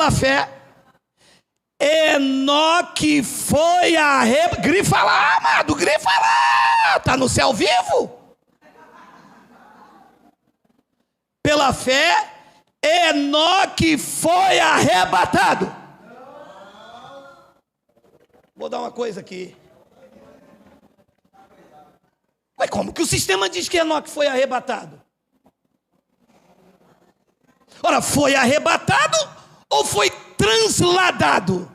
Pela fé, Enoque foi arrebatado. Grifa lá, amado, grifa lá. Está no céu vivo. Pela fé, Enoque foi arrebatado. Vou dar uma coisa aqui. Mas como que o sistema diz que Enoque foi arrebatado? Ora, foi arrebatado ou foi transladado?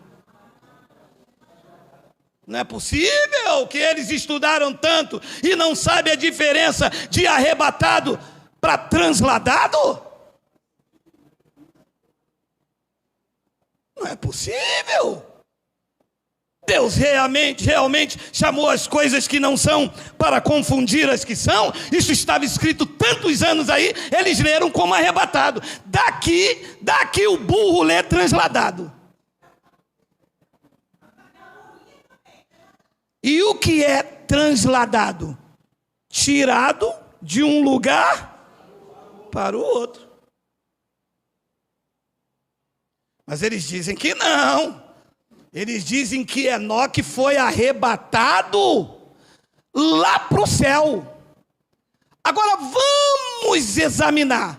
Não é possível que eles estudaram tanto e não sabem a diferença de arrebatado para transladado? Não é possível. Deus realmente chamou as coisas que não são para confundir as que são. Isso estava escrito tantos anos aí, eles leram como arrebatado. Daqui o burro lê transladado. E o que é transladado? Tirado de um lugar para o outro. Mas eles dizem que não. Eles dizem que Enoque foi arrebatado lá para o céu. Agora vamos examinar.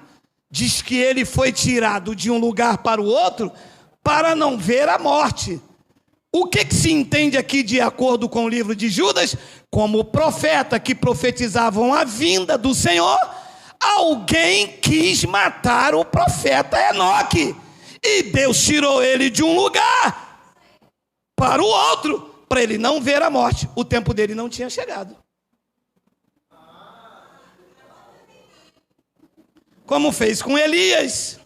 Diz que ele foi tirado de um lugar para o outro para não ver a morte. O que se entende aqui de acordo com o livro de Judas? Como profeta que profetizavam a vinda do Senhor, alguém quis matar o profeta Enoque. E Deus tirou ele de um lugar para o outro, para ele não ver a morte. O tempo dele não tinha chegado. Como fez com Elias,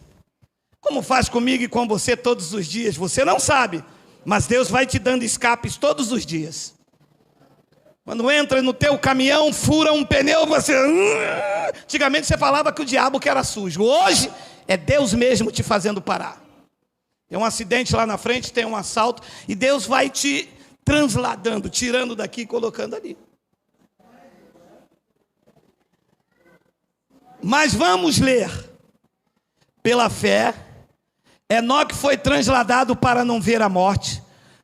como faz comigo e com você todos os dias. Você não sabe, mas Deus vai te dando escapes todos os dias. Quando entra no teu caminhão, fura um pneu, você... Antigamente você falava que o diabo que era sujo. Hoje é Deus mesmo te fazendo parar. Tem um acidente lá na frente, tem um assalto, e Deus vai te transladando, tirando daqui e colocando ali. Mas vamos ler. Pela fé, Enoque foi transladado para não ver a morte.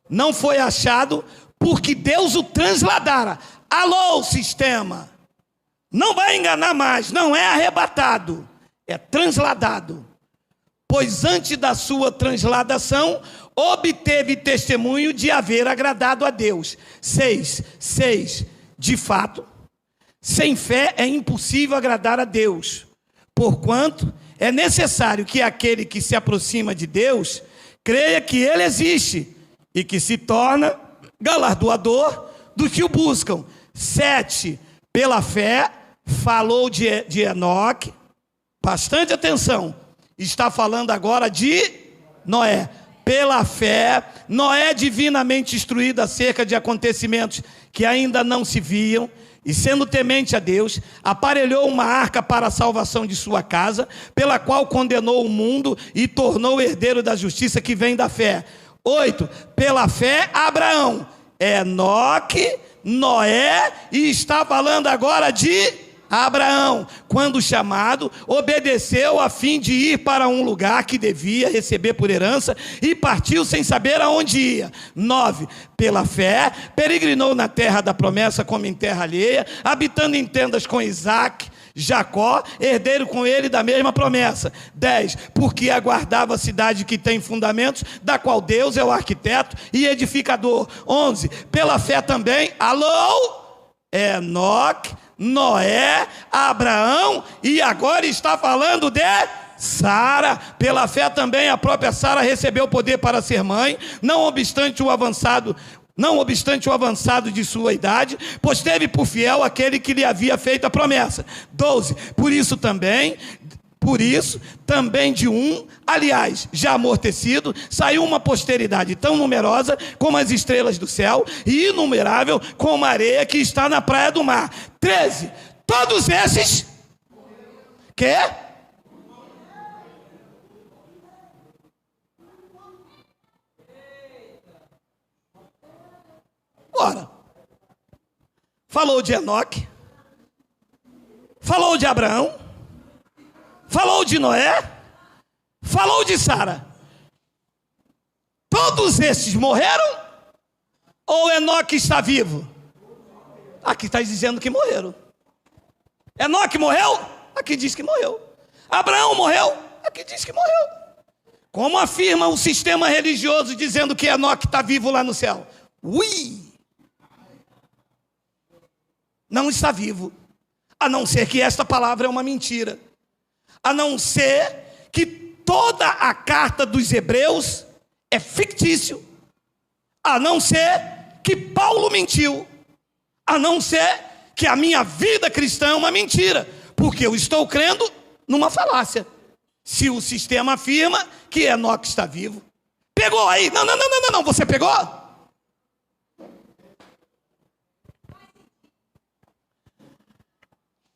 Não foi achado porque Deus o transladara. Alô, sistema! Não vai enganar mais, não é arrebatado, é transladado. Pois antes da sua transladação, obteve testemunho de haver agradado a Deus. 6. De fato, sem fé é impossível agradar a Deus, porquanto é necessário que aquele que se aproxima de Deus creia que Ele existe e que se torna galardoador dos que o buscam. 7. Pela fé, falou de Enoque. Bastante atenção. Está falando agora de Noé. Pela fé, Noé, divinamente instruído acerca de acontecimentos que ainda não se viam, e sendo temente a Deus, aparelhou uma arca para a salvação de sua casa, pela qual condenou o mundo e tornou herdeiro da justiça que vem da fé. 8. Pela fé, Abraão, Enoque, Noé, e está falando agora de Abraão, quando chamado, obedeceu a fim de ir para um lugar que devia receber por herança e partiu sem saber aonde ia. 9. Pela fé, peregrinou na terra da promessa como em terra alheia, habitando em tendas com Isaque, Jacó, herdeiro com ele da mesma promessa. 10. Porque aguardava a cidade que tem fundamentos, da qual Deus é o arquiteto e edificador. 11. Pela fé também, Enoque, Noé, Abraão, e agora está falando de Sara. Pela fé também a própria Sara recebeu o poder para ser mãe, não obstante o avançado de sua idade, pois teve por fiel aquele que lhe havia feito a promessa. 12. Por isso também de um, aliás, já amortecido, saiu uma posteridade tão numerosa como as estrelas do céu e inumerável como a areia que está na praia do mar. 13. Todos esses Ora, falou de Enoque, falou de Abraão, falou de Noé, falou de Sara. todos esses morreram? Ou Enoque está vivo? Aqui está dizendo que morreram. Enoque morreu? Aqui diz que morreu. Abraão morreu? Aqui diz que morreu. Como afirma o sistema religioso dizendo que Enoque está vivo lá no céu? Ui! Não está vivo. A não ser que esta palavra é uma mentira. A não ser que toda a carta dos Hebreus é fictício. A não ser que Paulo mentiu. A não ser que a minha vida cristã é uma mentira. Porque eu estou crendo numa falácia. Se o sistema afirma que Enoque está vivo. Pegou aí? Não, você pegou?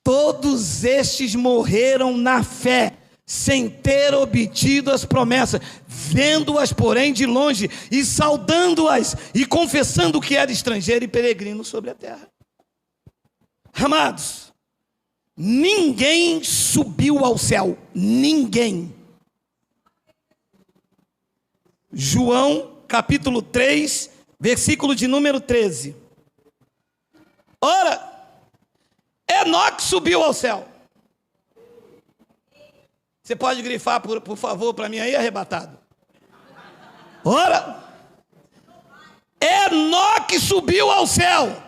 Todos estes morreram na fé, sem ter obtido as promessas, vendo-as, porém, de longe, e saudando-as, e confessando que era estrangeiro e peregrino sobre a terra. Amados, ninguém subiu ao céu, ninguém. João, capítulo 3, versículo de número 13. Ora, Enoque subiu ao céu. Você pode grifar, por favor, para mim aí, arrebatado. Ora, Enoque subiu ao céu.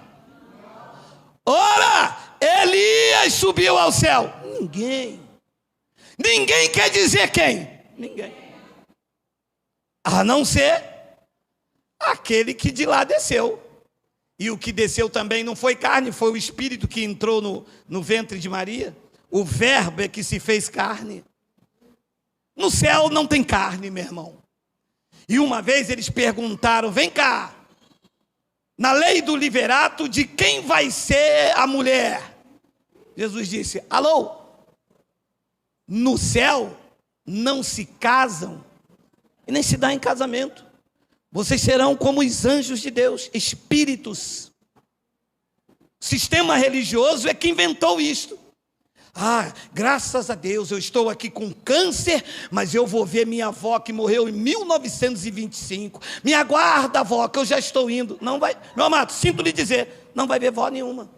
Ora, Elias subiu ao céu. Ninguém quer dizer quem? Ninguém. A não ser aquele que de lá desceu. E o que desceu também não foi carne, foi o Espírito que entrou no ventre de Maria. O Verbo é que se fez carne. No céu não tem carne, meu irmão. E uma vez eles perguntaram, vem cá, na lei do liverato, de quem vai ser a mulher? Jesus disse, alô, no céu não se casam e nem se dá em casamento. Vocês serão como os anjos de Deus, espíritos. O sistema religioso é que inventou isto. Graças a Deus, eu estou aqui com câncer, mas eu vou ver minha avó que morreu em 1925. Me aguarda, avó, que eu já estou indo. Não vai, meu amado, sinto lhe dizer, não vai ver vó nenhuma.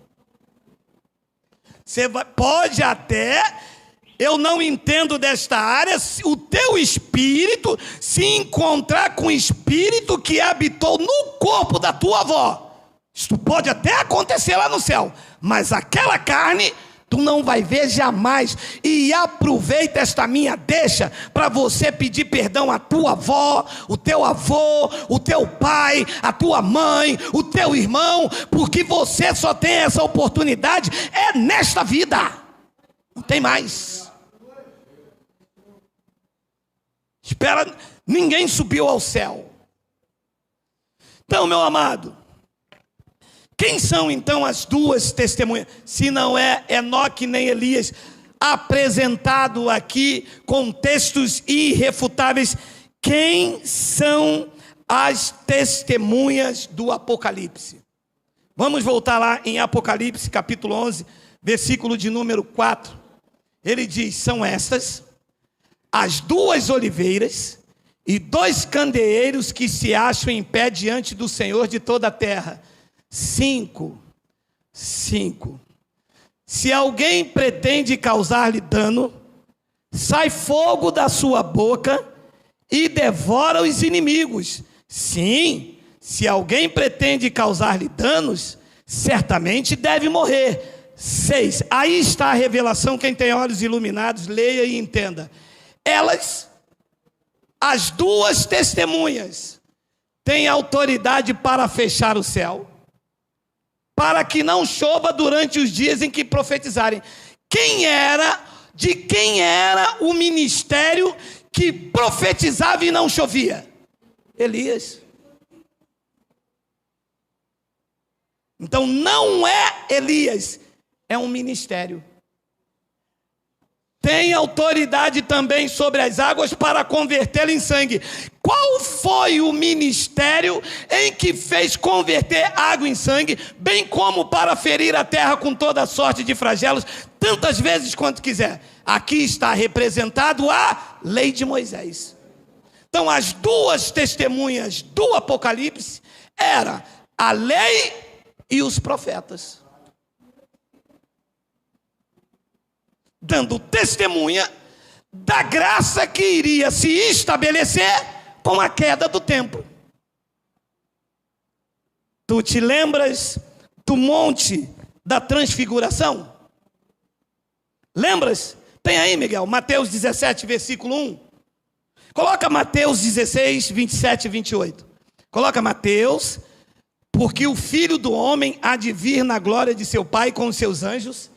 Você pode até... Eu não entendo desta área, o teu espírito se encontrar com o espírito que habitou no corpo da tua avó. Isto pode até acontecer lá no céu, mas aquela carne tu não vai ver jamais. E aproveita esta minha deixa para você pedir perdão à tua avó, o teu avô, o teu pai, a tua mãe, o teu irmão, porque você só tem essa oportunidade nesta vida. Não tem mais. Espera, ninguém subiu ao céu. Então, meu amado, quem são então as duas testemunhas? Se não é Enoque nem Elias, apresentado aqui com textos irrefutáveis, quem são as testemunhas do Apocalipse? Vamos voltar lá em Apocalipse, capítulo 11, versículo de número 4. Ele diz, são estas as duas oliveiras e 2 candeeiros que se acham em pé diante do Senhor de toda a terra. 5. Se alguém pretende causar-lhe dano, sai fogo da sua boca e devora os inimigos. Sim, se alguém pretende causar-lhe danos, certamente deve morrer. 6. Aí está a revelação, quem tem olhos iluminados, leia e entenda. Elas, as duas testemunhas, têm autoridade para fechar o céu, para que não chova durante os dias em que profetizarem. De quem era o ministério que profetizava e não chovia? Elias. Então não é Elias, é um ministério. Tem autoridade também sobre as águas para convertê-la em sangue. Qual foi o ministério em que fez converter água em sangue, bem como para ferir a terra com toda sorte de flagelos, tantas vezes quanto quiser? Aqui está representado a lei de Moisés. Então, as duas testemunhas do Apocalipse eram a lei e os profetas, dando testemunha da graça que iria se estabelecer com a queda do templo. Tu te lembras do monte da transfiguração? Lembras? Tem aí, Miguel, Mateus 17, versículo 1. Coloca Mateus 16, 27 e 28. Coloca Mateus, porque o Filho do Homem há de vir na glória de seu Pai com os seus anjos,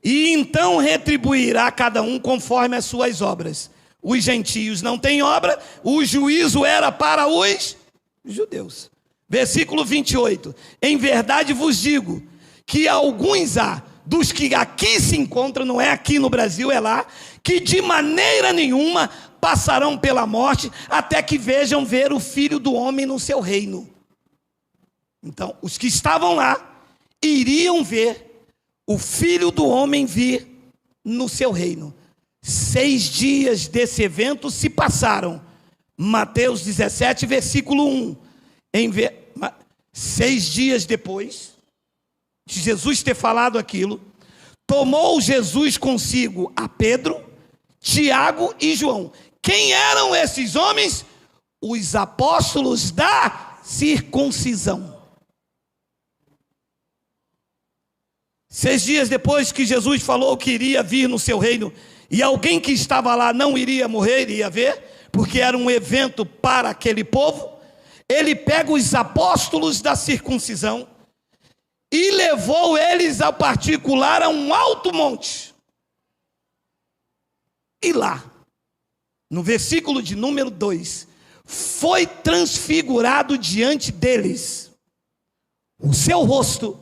e então retribuirá cada um conforme as suas obras. Os gentios não têm obra, o juízo era para os judeus. Versículo 28. Em verdade vos digo que alguns há dos que aqui se encontram, não é aqui no Brasil, é lá, que de maneira nenhuma passarão pela morte até que vejam ver o Filho do Homem no seu reino. Então, os que estavam lá iriam ver o Filho do Homem vir no seu reino. 6 dias desse evento se passaram. Mateus 17, versículo 1. 6 dias depois de Jesus ter falado aquilo, tomou Jesus consigo a Pedro, Tiago e João. Quem eram esses homens? Os apóstolos da circuncisão. 6 dias depois que Jesus falou que iria vir no seu reino, e alguém que estava lá não iria morrer, iria ver, porque era um evento para aquele povo, ele pega os apóstolos da circuncisão e levou eles ao particular a um alto monte. E lá, no versículo de número 2, foi transfigurado diante deles o seu rosto.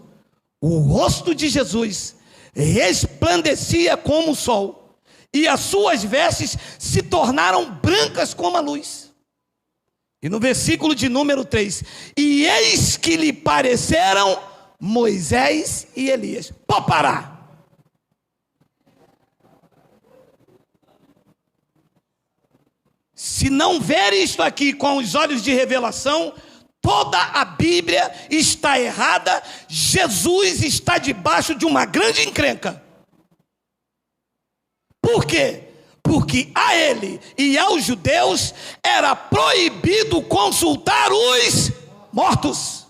O rosto de Jesus resplandecia como o sol, e as suas vestes se tornaram brancas como a luz. E no versículo de número 3, e eis que lhe pareceram Moisés e Elias. Pode parar. Se não ver isto aqui com os olhos de revelação, toda a Bíblia está errada. Jesus está debaixo de uma grande encrenca. Por quê? Porque a ele e aos judeus era proibido consultar os mortos.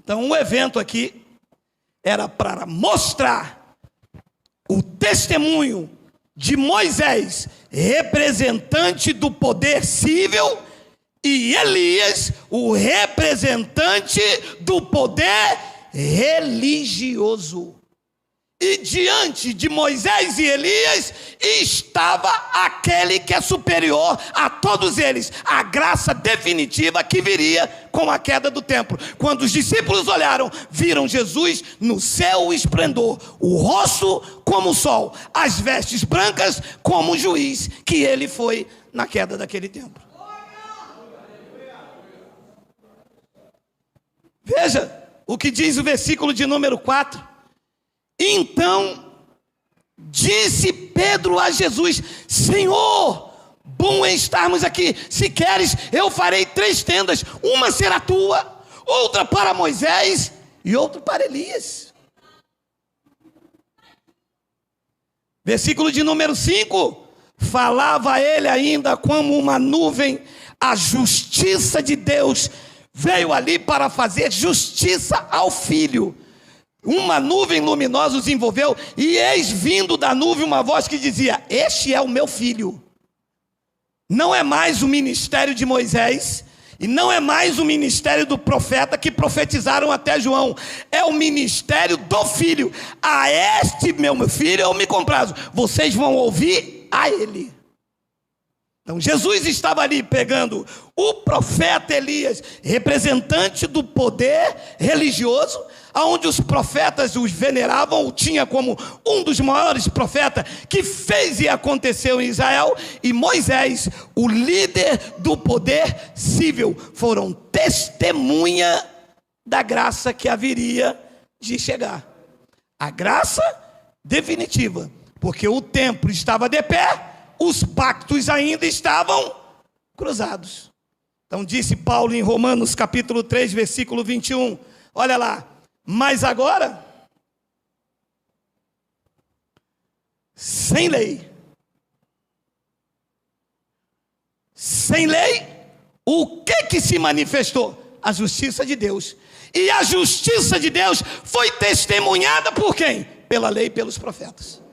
Então o evento aqui era para mostrar o testemunho de Moisés, representante do poder civil, e Elias, o representante do poder religioso. E diante de Moisés e Elias estava aquele que é superior a todos eles, a graça definitiva que viria com a queda do templo. Quando os discípulos olharam, viram Jesus no seu esplendor, o rosto como o sol, as vestes brancas como o juiz que ele foi na queda daquele templo. Veja o que diz o versículo de número 4. Então disse Pedro a Jesus: Senhor, bom é estarmos aqui. Se queres, eu farei 3 tendas. Uma será tua, outra para Moisés e outra para Elias. Versículo de número 5. Falava ele ainda como uma nuvem. A justiça de Deus veio ali para fazer justiça ao Filho. Uma nuvem luminosa os envolveu, e eis vindo da nuvem uma voz que dizia: este é o meu filho. Não é mais o ministério de Moisés, e não é mais o ministério do profeta que profetizaram até João. É o ministério do Filho. A este meu filho eu me comprazo. Vocês vão ouvir a ele. Então Jesus estava ali pegando o profeta Elias, representante do poder religioso, onde os profetas os veneravam, o tinha como um dos maiores profetas que fez e aconteceu em Israel, e Moisés, o líder do poder civil, foram testemunha da graça que haveria de chegar. A graça definitiva, porque o templo estava de pé, os pactos ainda estavam cruzados. Então disse Paulo em Romanos capítulo 3, versículo 21, olha lá, mas agora, sem lei, o que se manifestou? A justiça de Deus. E a justiça de Deus foi testemunhada por quem? Pela lei e pelos profetas.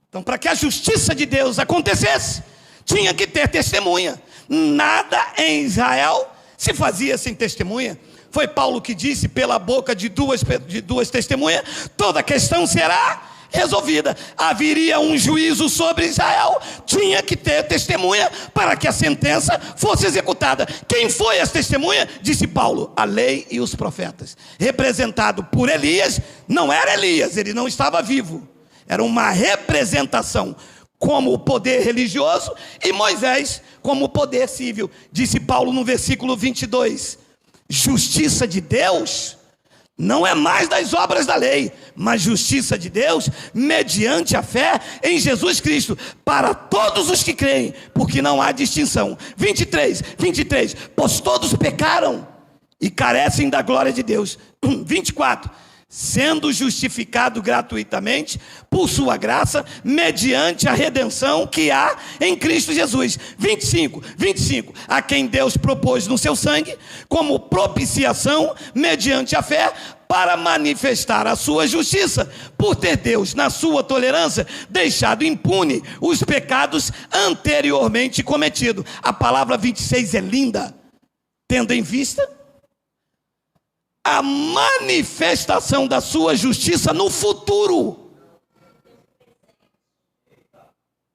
Então, para que a justiça de Deus acontecesse, tinha que ter testemunha. Nada em Israel se fazia sem testemunha. Foi Paulo que disse, pela boca de duas testemunhas, toda questão será resolvida. Haveria um juízo sobre Israel, tinha que ter testemunha para que a sentença fosse executada. Quem foi as testemunhas? Disse Paulo, a lei e os profetas. Representado por Elias, não era Elias, ele não estava vivo. Era uma representação como o poder religioso e Moisés como o poder civil. Disse Paulo no versículo 22, justiça de Deus não é mais das obras da lei, mas justiça de Deus mediante a fé em Jesus Cristo, para todos os que creem, porque não há distinção. 23, pois todos pecaram e carecem da glória de Deus. 24, sendo justificado gratuitamente por sua graça, mediante a redenção que há em Cristo Jesus. 25, a quem Deus propôs no seu sangue, como propiciação, mediante a fé, para manifestar a sua justiça, por ter Deus, na sua tolerância, deixado impune os pecados anteriormente cometidos. A palavra 26 é linda, tendo em vista a manifestação da sua justiça no futuro.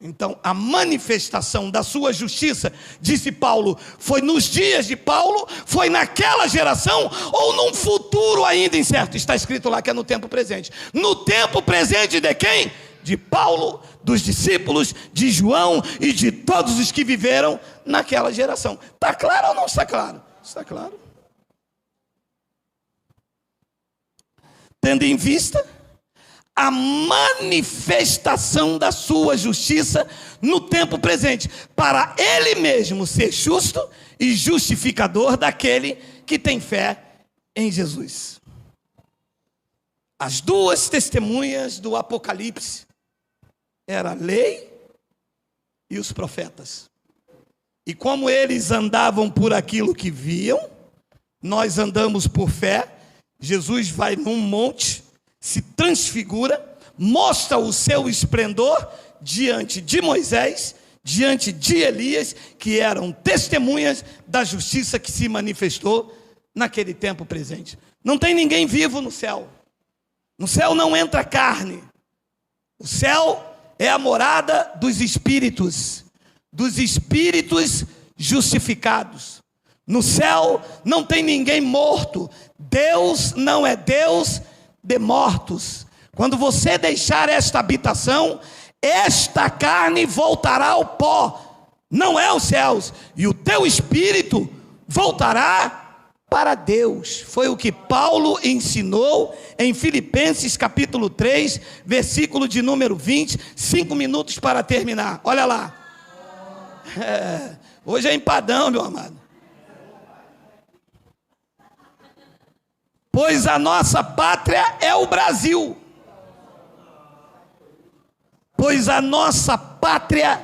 Então, a manifestação da sua justiça, disse Paulo, foi nos dias de Paulo, foi naquela geração, ou num futuro ainda incerto. Está escrito lá que é no tempo presente. No tempo presente de quem? De Paulo, dos discípulos, de João e de todos os que viveram naquela geração. Está claro ou não está claro? Está claro. Tendo em vista a manifestação da sua justiça no tempo presente, para ele mesmo ser justo e justificador daquele que tem fé em Jesus. As duas testemunhas do Apocalipse eram a lei e os profetas. E como eles andavam por aquilo que viam, nós andamos por fé. Jesus vai num monte, se transfigura, mostra o seu esplendor diante de Moisés, diante de Elias, que eram testemunhas da justiça que se manifestou naquele tempo presente. Não tem ninguém vivo no céu. No céu não entra carne. O céu é a morada dos espíritos justificados. No céu não tem ninguém morto. Deus não é Deus de mortos. Quando você deixar esta habitação, esta carne voltará ao pó, não é aos céus, e o teu espírito voltará para Deus. Foi o que Paulo ensinou em Filipenses capítulo 3, versículo de número 20, 5 minutos para terminar. Olha lá. Hoje é empadão, meu amado. Pois a nossa pátria é o Brasil. Pois a nossa pátria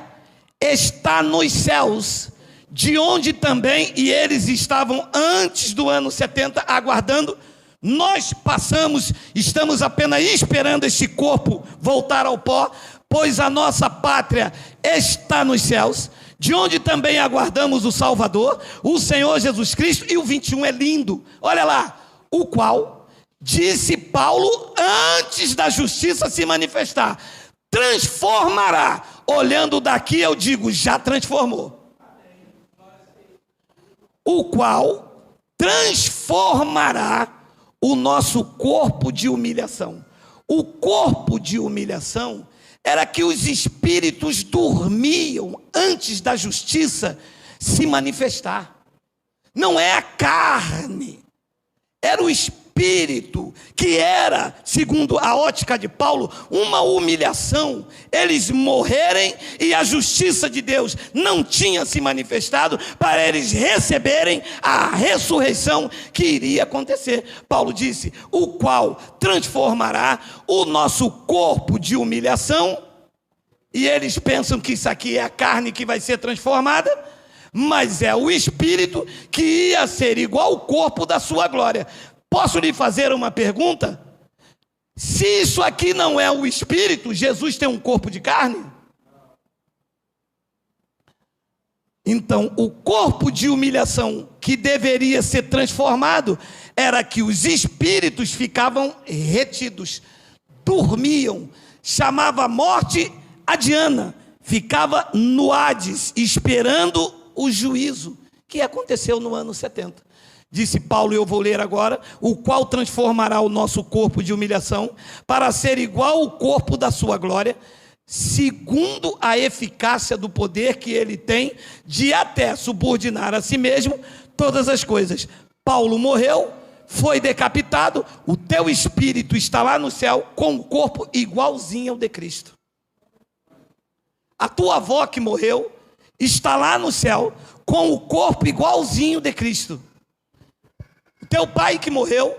está nos céus, de onde também, e eles estavam antes do ano 70, aguardando, nós passamos, estamos apenas esperando este corpo voltar ao pó, pois a nossa pátria está nos céus, de onde também aguardamos o Salvador, o Senhor Jesus Cristo. E o 21 é lindo, olha lá, o qual, disse Paulo, antes da justiça se manifestar, transformará. Olhando daqui eu digo, já transformou. O qual transformará o nosso corpo de humilhação. O corpo de humilhação era que os espíritos dormiam antes da justiça se manifestar. Não é a carne, era o espírito, que era, segundo a ótica de Paulo, uma humilhação, eles morrerem e a justiça de Deus não tinha se manifestado para eles receberem a ressurreição que iria acontecer. Paulo disse, o qual transformará o nosso corpo de humilhação, e eles pensam que isso aqui é a carne que vai ser transformada, mas é o espírito que ia ser igual ao corpo da sua glória. Posso lhe fazer uma pergunta? Se isso aqui não é o espírito, Jesus tem um corpo de carne? Então, o corpo de humilhação que deveria ser transformado era que os espíritos ficavam retidos, dormiam, chamava a morte a Diana, ficava no Hades, esperando o juízo, que aconteceu no ano 70. Disse Paulo, e eu vou ler agora, o qual transformará o nosso corpo de humilhação para ser igual ao corpo da sua glória, segundo a eficácia do poder que ele tem de até subordinar a si mesmo todas as coisas. Paulo morreu, foi decapitado, o teu espírito está lá no céu com o corpo igualzinho ao de Cristo. A tua avó que morreu está lá no céu com o corpo igualzinho de Cristo. O teu pai que morreu,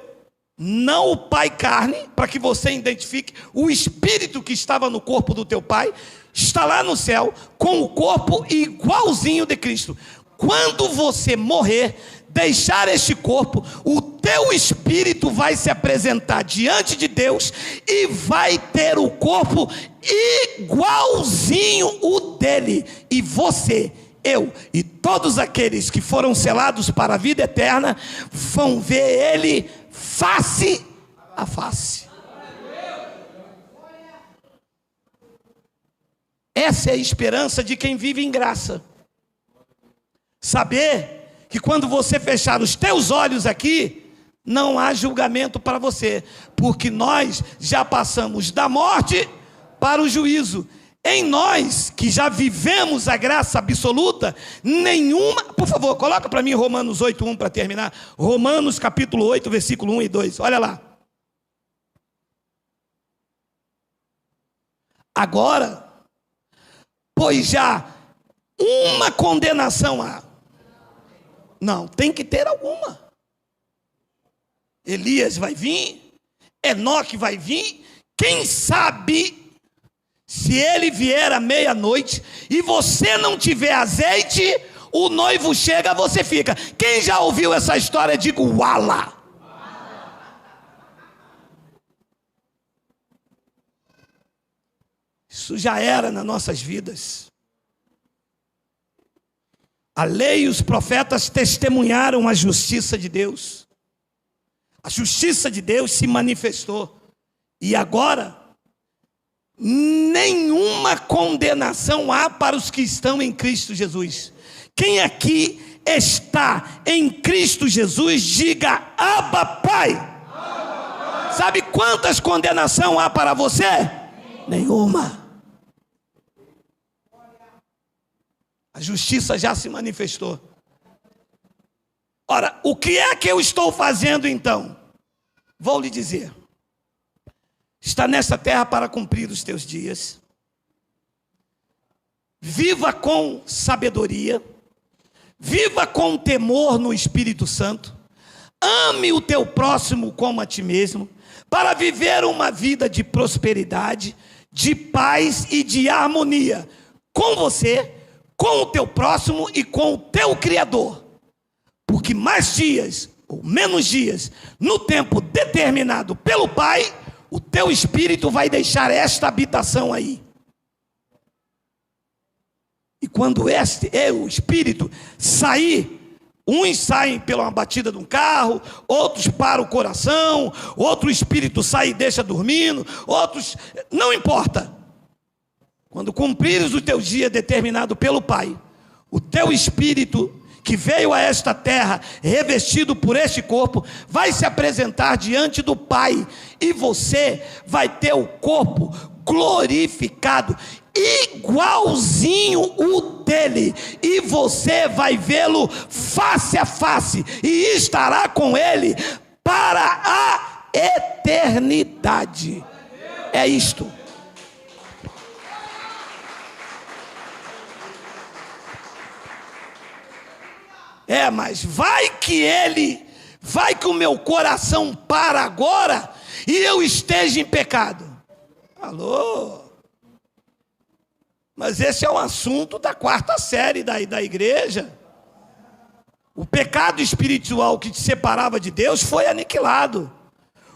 não o pai carne, para que você identifique, o espírito que estava no corpo do teu pai, está lá no céu, com o corpo igualzinho de Cristo. Quando você morrer, deixar este corpo, o teu espírito vai se apresentar diante de Deus, e vai ter o corpo igualzinho o dele, e você, eu e todos aqueles que foram selados para a vida eterna, vão ver ele face a face. Essa é a esperança de quem vive em graça. Saber que quando você fechar os teus olhos aqui, não há julgamento para você, porque nós já passamos da morte para o juízo. Em nós, que já vivemos a graça absoluta, nenhuma... Por favor, coloca para mim Romanos 8:1 para terminar. Romanos capítulo 8, versículo 1 e 2. Olha lá. Agora, pois já uma condenação há. Não, tem que ter alguma. Elias vai vir, Enoque vai vir, quem sabe... Se ele vier à meia-noite e você não tiver azeite, o noivo chega, você fica. Quem já ouviu essa história, diga uala. Isso já era nas nossas vidas. A lei e os profetas testemunharam a justiça de Deus. A justiça de Deus se manifestou. E agora... nenhuma condenação há para os que estão em Cristo Jesus. Quem aqui está em Cristo Jesus, diga Abba Pai. Sabe quantas condenação há para você? Nenhuma. A justiça já se manifestou. Ora, o que é que eu estou fazendo então? Vou lhe dizer. Está nesta terra para cumprir os teus dias. Viva com sabedoria. Viva com temor no Espírito Santo. Ame o teu próximo como a ti mesmo, para viver uma vida de prosperidade, de paz e de harmonia com você, com o teu próximo e com o teu Criador. Porque mais dias ou menos dias, no tempo determinado pelo Pai, o teu espírito vai deixar esta habitação aí. E quando o espírito sair, uns saem pela batida de um carro, outros para o coração, outro espírito sai e deixa dormindo, outros, não importa. Quando cumprires o teu dia determinado pelo Pai, o teu espírito que veio a esta terra, revestido por este corpo, vai se apresentar diante do Pai, e você vai ter o corpo glorificado, igualzinho o dele, e você vai vê-lo face a face, e estará com ele para a eternidade. É isto. Mas vai que o meu coração para agora e eu esteja em pecado. Alô? Mas esse é um assunto da 4ª série da igreja. O pecado espiritual que te separava de Deus foi aniquilado.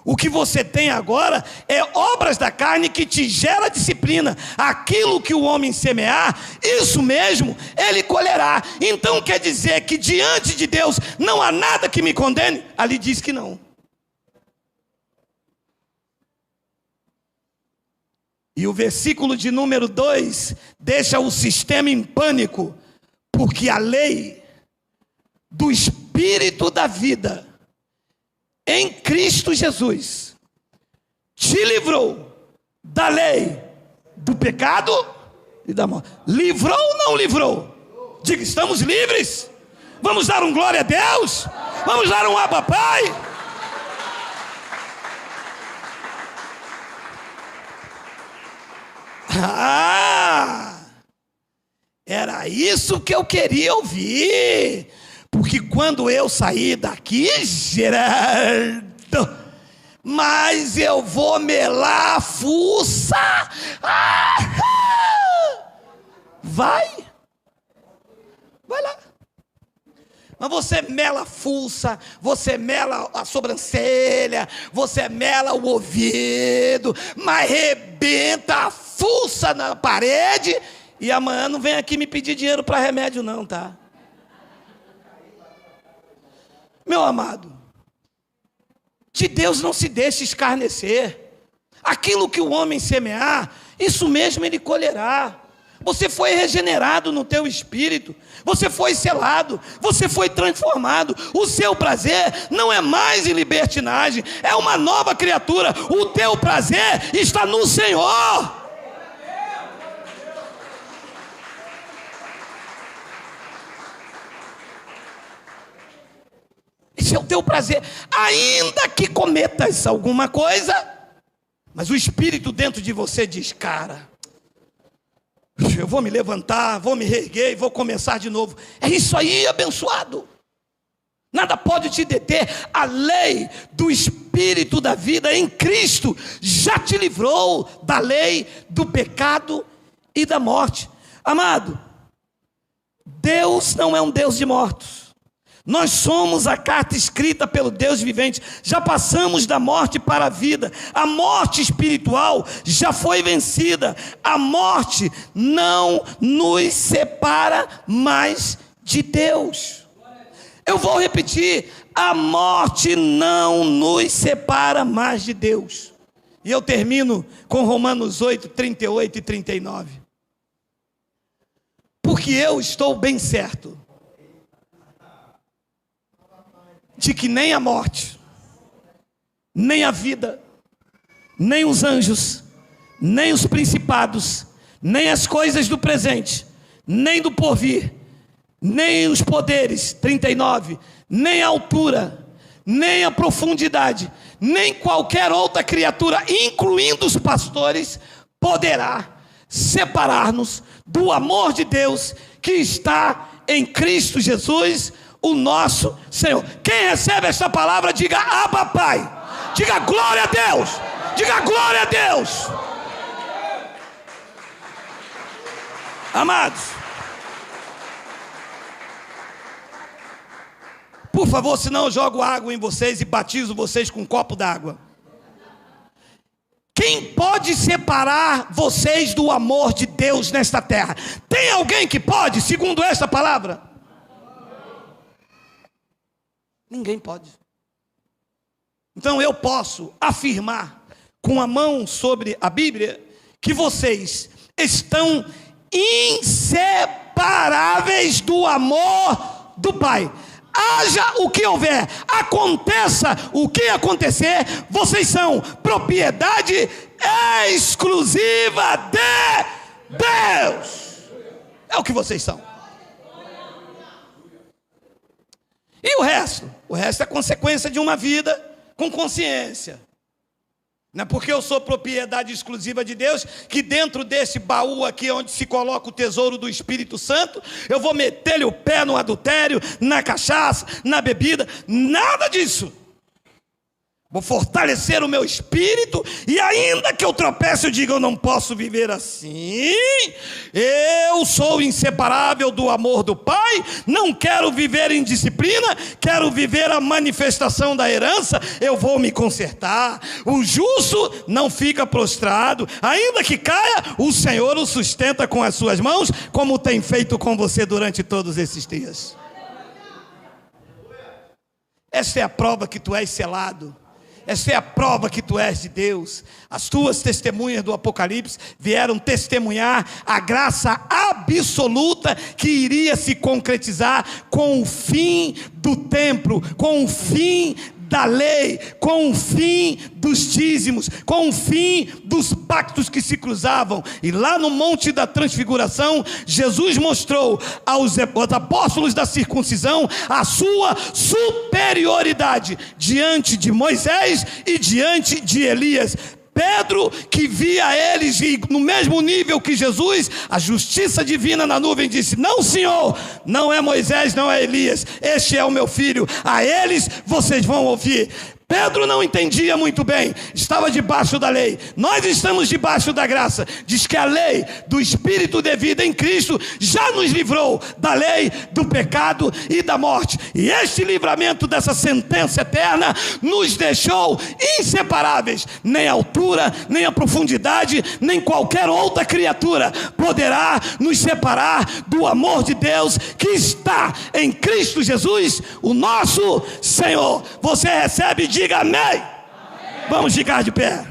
O que você tem agora é obras da carne que te gera disciplina. Aquilo que o homem semear, isso mesmo ele colherá. Então quer dizer que diante de Deus não há nada que me condene? Ali diz que não. E o versículo de número 2 deixa o sistema em pânico, porque a lei do Espírito da vida em Cristo Jesus te livrou da lei do pecado e da morte. Livrou ou não livrou? Diga, estamos livres. Vamos dar um glória a Deus. Vamos dar um Abba Pai. Era isso que eu queria ouvir. Porque quando eu sair daqui, Gerardo, mas eu vou melar a fuça. Vai lá. Mas você mela a fuça, você mela a sobrancelha, você mela o ouvido, mas rebenta a fuça na parede, e amanhã não vem aqui me pedir dinheiro para remédio não, tá? Meu amado, de Deus não se deixe escarnecer. Aquilo que o homem semear, isso mesmo ele colherá. Você foi regenerado no teu espírito, você foi selado, você foi transformado. O seu prazer não é mais em libertinagem, é uma nova criatura. O teu prazer está no Senhor. Esse é o teu prazer, ainda que cometas alguma coisa, mas o Espírito dentro de você diz, cara, eu vou me levantar, vou me reerguer e vou começar de novo. É isso aí, abençoado. Nada pode te deter. A lei do Espírito da vida em Cristo já te livrou da lei do pecado e da morte. Amado, Deus não é um Deus de mortos. Nós somos a carta escrita pelo Deus vivente. Já passamos da morte para a vida. A morte espiritual já foi vencida. A morte não nos separa mais de Deus. Eu vou repetir: a morte não nos separa mais de Deus. E eu termino com Romanos 8, 38 e 39. Porque eu estou bem certo de que nem a morte, nem a vida, nem os anjos, nem os principados, nem as coisas do presente, nem do porvir, nem os poderes, 39, nem a altura, nem a profundidade, nem qualquer outra criatura, incluindo os pastores, poderá separar-nos do amor de Deus que está em Cristo Jesus, o nosso Senhor. Quem recebe esta palavra, diga Abba Pai. Diga glória a Deus. Diga glória a Deus. Amados, por favor, senão eu jogo água em vocês e batizo vocês com um copo d'água. Quem pode separar vocês do amor de Deus nesta terra? Tem alguém que pode, segundo esta palavra? Ninguém pode. Então eu posso afirmar com a mão sobre a Bíblia que vocês estão inseparáveis do amor do Pai. Haja o que houver, aconteça o que acontecer, vocês são propriedade exclusiva de Deus. É o que vocês são. E o resto? O resto é consequência de uma vida com consciência. Não é porque eu sou propriedade exclusiva de Deus, que dentro desse baú aqui, onde se coloca o tesouro do Espírito Santo, eu vou meter-lhe o pé no adultério, na cachaça, na bebida, nada disso. Vou fortalecer o meu espírito, e ainda que eu tropece, eu digo, eu não posso viver assim. Eu sou inseparável do amor do Pai, não quero viver em disciplina, quero viver a manifestação da herança, eu vou me consertar. O justo não fica prostrado, ainda que caia, o Senhor o sustenta com as suas mãos, como tem feito com você durante todos esses dias. Esta é a prova que tu és selado. Essa é a prova que tu és de Deus. As tuas testemunhas do Apocalipse vieram testemunhar a graça absoluta que iria se concretizar com o fim do templo, com o fim da lei, com o fim dos dízimos, com o fim dos pactos que se cruzavam. E lá no Monte da Transfiguração, Jesus mostrou aos apóstolos da circuncisão a sua superioridade diante de Moisés e diante de Elias. Pedro, que via eles no mesmo nível que Jesus, a justiça divina na nuvem, disse: não, Senhor, não é Moisés, não é Elias, este é o meu filho, a eles vocês vão ouvir. Pedro não entendia muito bem, estava debaixo da lei. Nós estamos debaixo da graça. Diz que a lei do Espírito de vida em Cristo já nos livrou da lei, do pecado e da morte. E este livramento dessa sentença eterna nos deixou inseparáveis. Nem a altura, nem a profundidade, nem qualquer outra criatura poderá nos separar do amor de Deus que está em Cristo Jesus, o nosso Senhor. Você recebe, diga amém. Vamos ficar de pé.